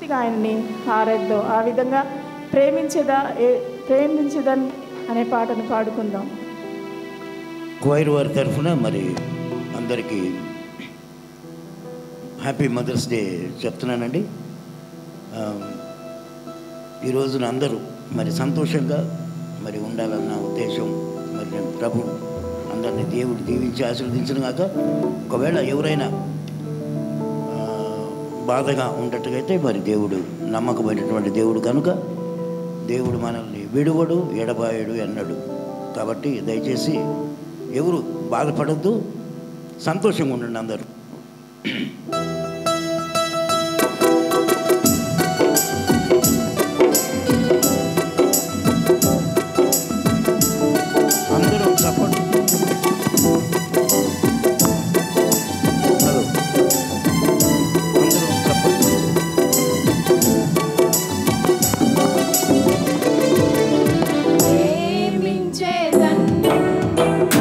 పూర్తిగా ఆయన్ని ఆరాధిద్దాం. ఆ విధంగా ప్రేమించదన్ అనే పాటను పాడుకుందాం. క్వైర్ వారి తరఫున మరి అందరికీ హ్యాపీ మదర్స్ డే చెప్తున్నానండి. ఈ రోజున అందరూ మరి సంతోషంగా మరి ఉండాలన్న ఉద్దేశం మరి నేను ప్రభు అందరినీ దేవుడు దీవించి ఆశీర్వదించిన కాక, ఒకవేళ ఎవరైనా బాధగా ఉండేట్టుగైతే మరి దేవుడు నమ్మకమైనటువంటి దేవుడు కనుక దేవుడు మనల్ని విడువడు ఎడబాయడు అన్నాడు. కాబట్టి దయచేసి ఎవరు బాధపడద్దు, సంతోషంగా ఉండండి అందరూ. అందరూ సపోర్ట్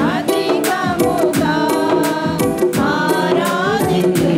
అధికముగా ఆరాధించు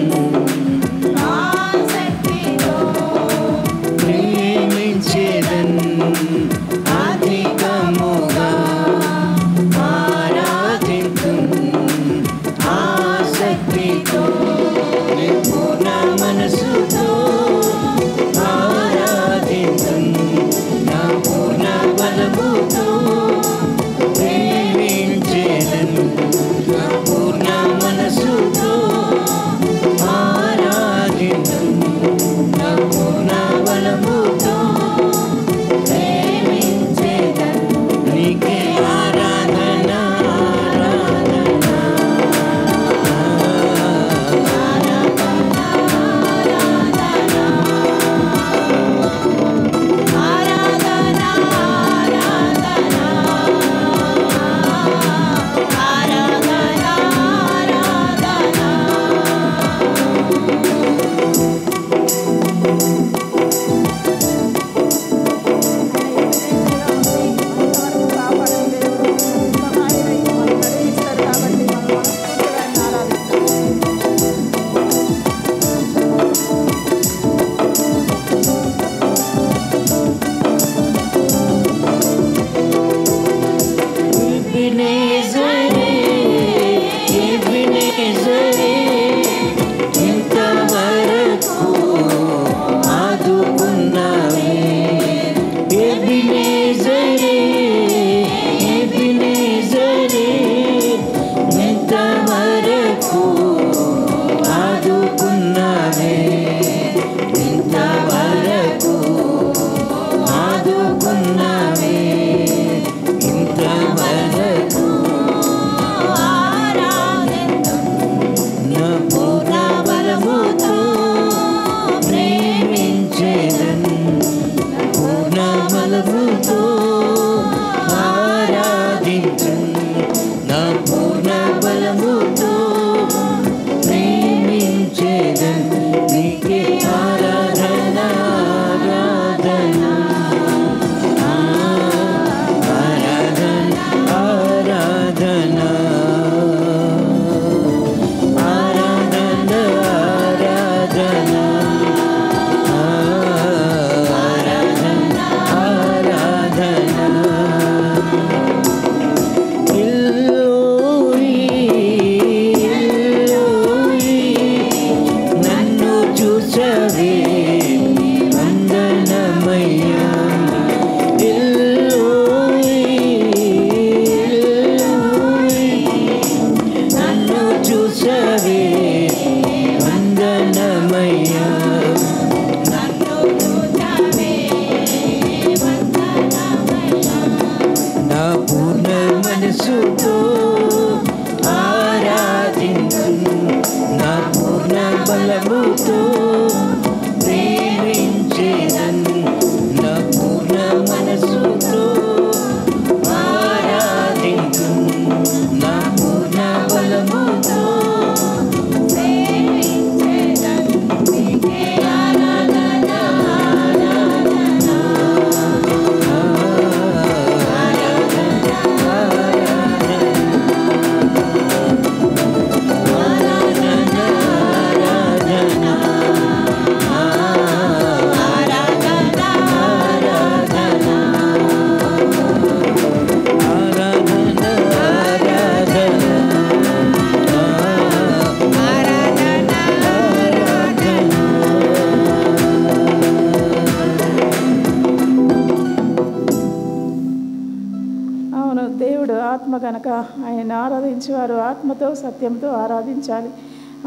ఆత్మ కనుక ఆయన ఆరాధించేవారు ఆత్మతో సత్యంతో ఆరాధించాలి.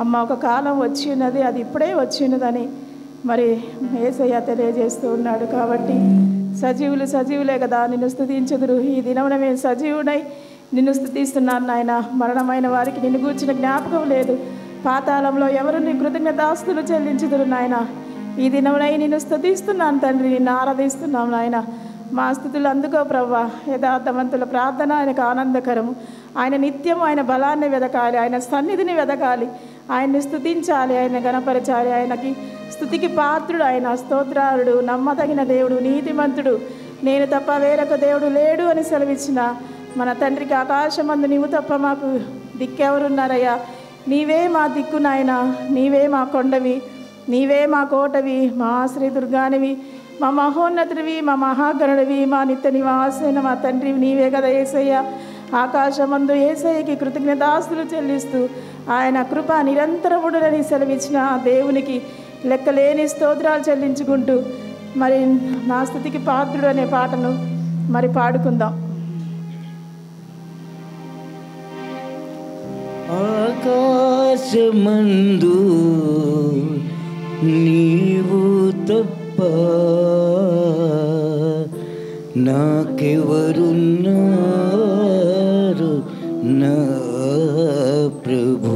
అమ్మ ఒక కాలం వచ్చి ఉన్నది, అది ఇప్పుడే వచ్చి ఉన్నదని మరి యేసయ్య తెలియజేస్తూ ఉన్నాడు. కాబట్టి సజీవులే కదా నిన్ను స్తుతించుదురు. ఈ దినమున మేము సజీవుడై నిన్ను స్తుతిస్తున్నాను నాయన. మరణమైన వారికి నిన్ను గూర్చిన జ్ఞాపకం లేదు. పాతాళంలో ఎవరు నీ కృతజ్ఞతాస్తులు చెల్లించుదురు నాయన. ఈ దినమునై నిన్ను స్తుతిస్తున్నాను తండ్రి, నిన్ను ఆరాధిస్తున్నాం నాయన. మా స్థుతులు అందుకో ప్రవ్వా. యథార్థవంతుల ప్రార్థన ఆయనకు ఆనందకరము. ఆయన నిత్యం ఆయన బలాన్ని వెదకాలి, ఆయన సన్నిధిని వెదకాలి, ఆయన్ని స్తుతించాలి, ఆయన గణపరచాలి. ఆయనకి స్తుతికి పాత్రుడు, ఆయన స్తోత్రారుడు, నమ్మదగిన దేవుడు, నీతిమంతుడు, నేను తప్ప వేరొక దేవుడు లేడు అని సెలవిచ్చిన మన తండ్రికి ఆకాశమందు నీవు తప్ప మాకు దిక్కెవరున్నారయ్యా? నీవే మా దిక్కు నాయన, నీవే మా కొండవి, నీవే మా కోటవి, మా ఆశ్రయదుర్గానివి, మా మహోన్నతుడివి, మా మహాగణుడివి, మా నిత్య నివాసైన మా తండ్రి నీవే కదా యేసయ్య. ఆకాశమందు యేసయ్యకి కృతజ్ఞతాస్తులు చెల్లిస్తూ ఆయన కృప నిరంతరముడని సెలవిచ్చిన దేవునికి లెక్కలేని స్తోత్రాలు చెల్లించుకుంటూ మరి నా స్తుతికి పాత్రుడు అనే పాటను మరి పాడుకుందాం. ఆకాశమందు నీవు తప్ప నాకెవరున్నారు నా ప్రభు.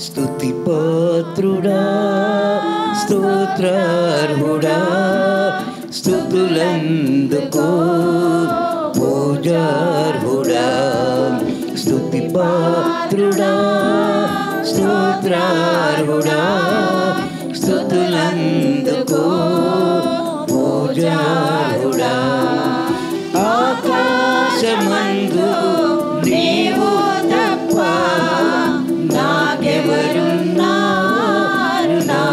స్తుతి పాత్రుడా, స్తోత్రార్హుడా, స్తుతులందుకో పూజార్హుడా. స్తుతి పాత్రుడా, స్తోత్రార్హుడా, స్తుతులందుకో పూజార్హుడా. ఆకాశమందు నీవు తప్ప నాకెవరున్నారు నా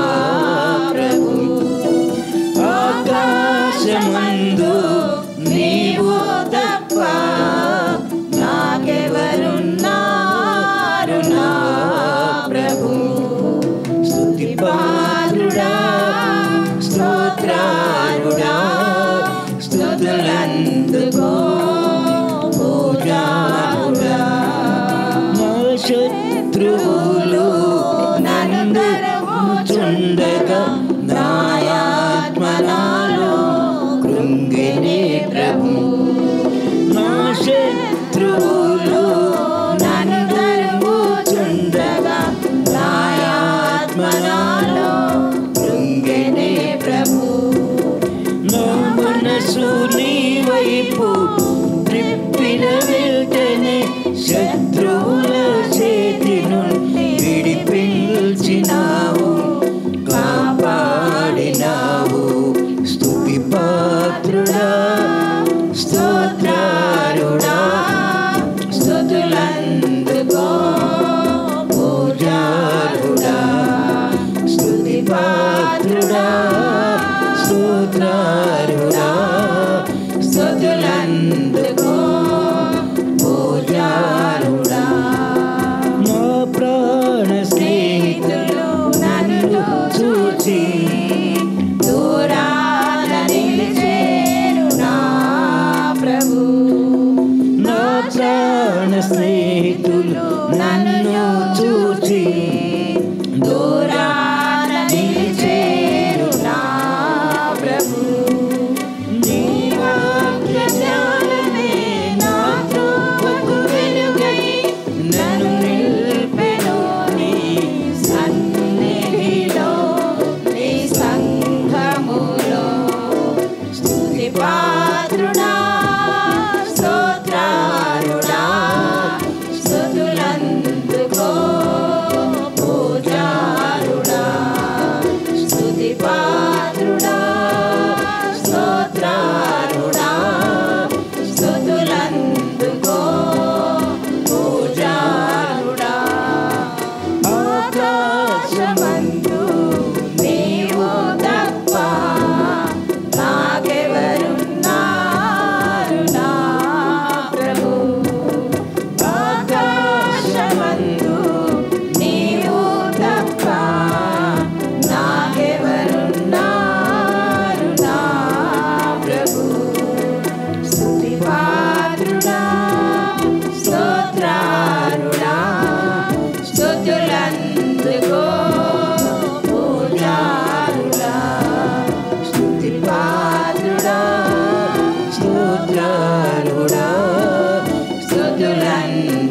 ప్రభు. ఆకాశమందు నీవు తప్ప నాకెవరున్నారు నా ప్రభు. స్తుతి పాత్రుడా, స్తోత్రారుడా, స్తుతులందుకో పూజారుడా. నా శత్రువులు నన్ను చుండగా నాయాత్మనాలో కృంగిని ప్రభు. నా శత్రువులు నన్ను చుండగా నాయాత్మనాలో కృంగిని ప్రభు. నా మనసు నీ వైపు త్రిప్పిన వెంటనే శత్రువుల చేతి నుండి విడిపించినావు, కాపాడినావు. స్తుతి పాత్రుడా, స్తోత్రారుడా, స్తుతులందుకో పూజారుడా. స్తుతి పాత్రుడా, స్తోత్రారుడా, స్తుతులందుకో పూజారుడా. నా ప్రాణ స్నేహితులు నన్ను చూచి దూరాన నిలిచేరు నా ప్రభు. నా ప్రాణ స్నేహితులు నన్ను చూచి దూరాన నిలిచేరు నా ప్రభు. నీ వాక్య జ్ఞానమే నా త్రోవకు వెలుగై నన్ను నిల్పెను నీ సన్నిధిలో, నీ సంఘములో. స్తుతి పాత్రుడా, స్తోత్రారుడా, స్తుతులందుకో పూజారుడా. స్తుతి పాత్రుడా, స్తోత్రారుడా, స్తుతులందుకో పూజారుడా. ఆకాశమందు నీవు తప్ప నాకెవరున్నారు నా ప్రభు. ఆకాశమందు నీవు తప్ప నాకెవరున్నారు రండి